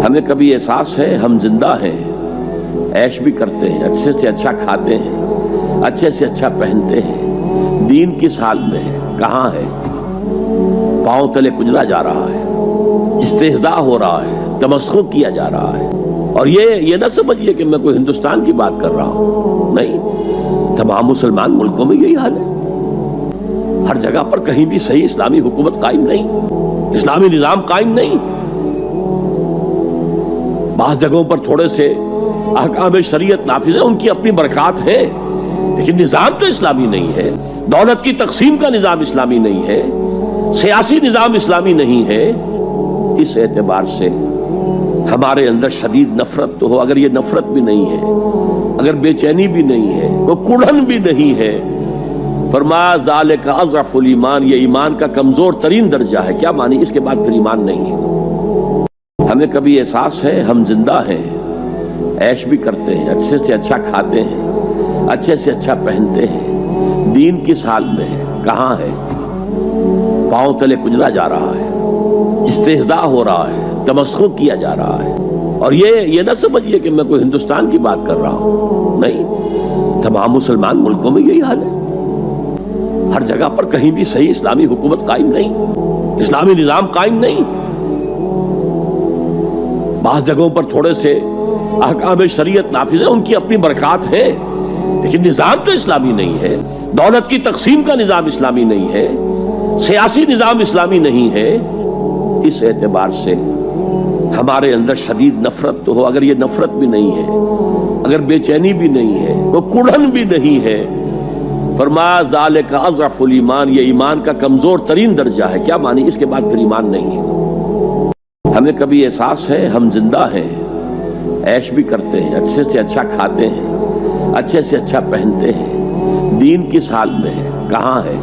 ہمیں کبھی احساس ہے ہم زندہ ہیں، عیش بھی کرتے ہیں، اچھے سے اچھا کھاتے ہیں، اچھے سے اچھا پہنتے ہیں، دین کس حال میں ہے، کہاں ہے، پاؤں تلے کجلا جا رہا ہے، استہزاء ہو رہا ہے، تمسخر کیا جا رہا ہے۔ اور یہ نہ سمجھیے کہ میں کوئی ہندوستان کی بات کر رہا ہوں، نہیں، تمام مسلمان ملکوں میں یہی حال ہے۔ ہر جگہ پر کہیں بھی صحیح اسلامی حکومت قائم نہیں، اسلامی نظام قائم نہیں۔ بعض جگہوں پر تھوڑے سے احکام شریعت نافذ ہیں، ان کی اپنی برکات ہے، لیکن نظام تو اسلامی نہیں ہے، دولت کی تقسیم کا نظام اسلامی نہیں ہے، سیاسی نظام اسلامی نہیں ہے۔ اس اعتبار سے ہمارے اندر شدید نفرت تو ہو، اگر یہ نفرت بھی نہیں ہے، اگر بے چینی بھی نہیں ہے، کوئی کڑھن بھی نہیں ہے، فرمایا ذالک اضعف الایمان، یہ ایمان کا کمزور ترین درجہ ہے۔ کیا معنی؟ اس کے بعد پھر ایمان نہیں ہے۔ ہمیں کبھی احساس ہے ہم زندہ ہیں، عیش بھی کرتے ہیں، اچھے سے اچھا کھاتے ہیں، اچھے سے اچھا پہنتے ہیں، دین کس حال میں ہے، کہاں ہے، پاؤں تلے کجلا جا رہا ہے، استہزاء ہو رہا ہے، تمسخر کیا جا رہا ہے۔ اور یہ نہ سمجھیے کہ میں کوئی ہندوستان کی بات کر رہا ہوں، نہیں، تمام مسلمان ملکوں میں یہی حال ہے۔ ہر جگہ پر کہیں بھی صحیح اسلامی حکومت قائم نہیں، اسلامی نظام قائم نہیں۔ بعض جگہوں پر تھوڑے سے احکام شریعت نافذ ہیں، ان کی اپنی برکات ہے، لیکن نظام تو اسلامی نہیں ہے، دولت کی تقسیم کا نظام اسلامی نہیں ہے، سیاسی نظام اسلامی نہیں ہے۔ اس اعتبار سے ہمارے اندر شدید نفرت تو ہو، اگر یہ نفرت بھی نہیں ہے، اگر بے چینی بھی نہیں ہے، کوئی کڑھن بھی نہیں ہے، فرمایا ذالک اضعف الایمان، یہ ایمان کا کمزور ترین درجہ ہے۔ کیا معنی؟ اس کے بعد پھر ایمان نہیں ہے۔ ہمیں کبھی احساس ہے ہم زندہ ہیں، عیش بھی کرتے ہیں، اچھے سے اچھا کھاتے ہیں، اچھے سے اچھا پہنتے ہیں، دین کس حال میں ہے، کہاں ہے،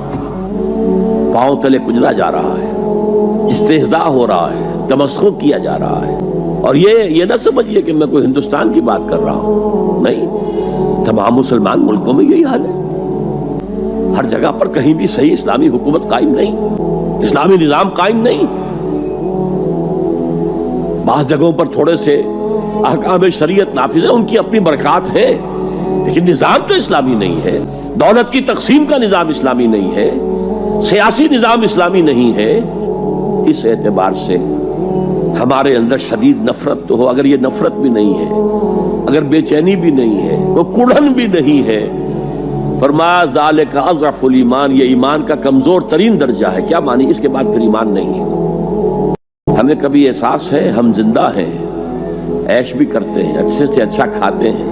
پاؤں تلے کجلا جا رہا ہے، استہزاء ہو رہا ہے، تمسخر کیا جا رہا ہے۔ اور یہ نہ سمجھیے کہ میں کوئی ہندوستان کی بات کر رہا ہوں، نہیں، تمام مسلمان ملکوں میں یہی حال ہے۔ ہر جگہ پر کہیں بھی صحیح اسلامی حکومت قائم نہیں، اسلامی نظام قائم نہیں۔ بعض جگہوں پر تھوڑے سے احکام شریعت نافذ ہیں، ان کی اپنی برکات ہے، لیکن نظام تو اسلامی نہیں ہے، دولت کی تقسیم کا نظام اسلامی نہیں ہے، سیاسی نظام اسلامی نہیں ہے۔ اس اعتبار سے ہمارے اندر شدید نفرت تو ہو، اگر یہ نفرت بھی نہیں ہے، اگر بے چینی بھی نہیں ہے، کوئی کڑھن بھی نہیں ہے، فرمایا ذالک اضعف الایمان، یہ ایمان کا کمزور ترین درجہ ہے۔ کیا معنی؟ اس کے بعد پھر ایمان نہیں ہے۔ ہمیں کبھی احساس ہے ہم زندہ ہیں، عیش بھی کرتے ہیں، اچھے سے اچھا کھاتے ہیں،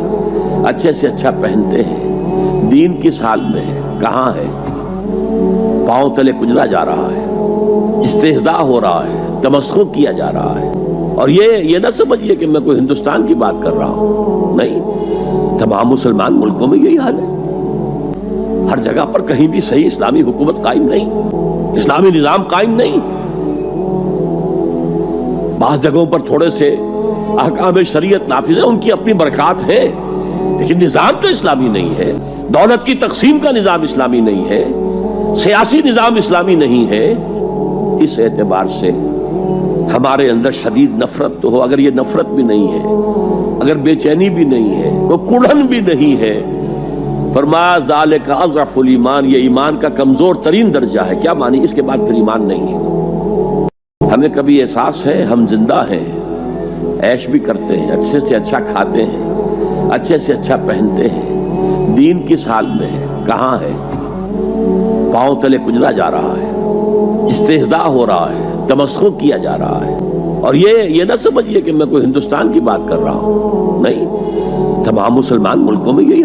اچھے سے اچھا پہنتے ہیں، دین کس حال میں ہے، کہاں ہے، پاؤں تلے کجلا جا رہا ہے، استہزاء ہو رہا ہے، تمسخر کیا جا رہا ہے۔ اور یہ نہ سمجھیے کہ میں کوئی ہندوستان کی بات کر رہا ہوں، نہیں، تمام مسلمان ملکوں میں یہی حال ہے۔ ہر جگہ پر کہیں بھی صحیح اسلامی حکومت قائم نہیں، اسلامی نظام قائم نہیں۔ بعض جگہوں پر تھوڑے سے احکام شریعت نافذ ہیں، ان کی اپنی برکات ہے، لیکن نظام تو اسلامی نہیں ہے، دولت کی تقسیم کا نظام اسلامی نہیں ہے، سیاسی نظام اسلامی نہیں ہے۔ اس اعتبار سے ہمارے اندر شدید نفرت تو ہو، اگر یہ نفرت بھی نہیں ہے، اگر بے چینی بھی نہیں ہے، کوئی کڑھن بھی نہیں ہے، فرمایا ذالک اضعف الایمان، یہ ایمان کا کمزور ترین درجہ ہے۔ کیا معنی؟ اس کے بعد پھر ایمان نہیں ہے۔ ہمیں کبھی احساس ہے ہم زندہ ہیں، عیش بھی کرتے ہیں، اچھے سے اچھا کھاتے ہیں، اچھے سے اچھا پہنتے ہیں، دین کس حال میں ہے، کہاں ہے، پاؤں تلے کجلا جا رہا ہے، استہزاء ہو رہا ہے، تمسخر کیا جا رہا ہے۔ اور یہ نہ سمجھیے کہ میں کوئی ہندوستان کی بات کر رہا ہوں، نہیں، تمام مسلمان ملکوں میں یہی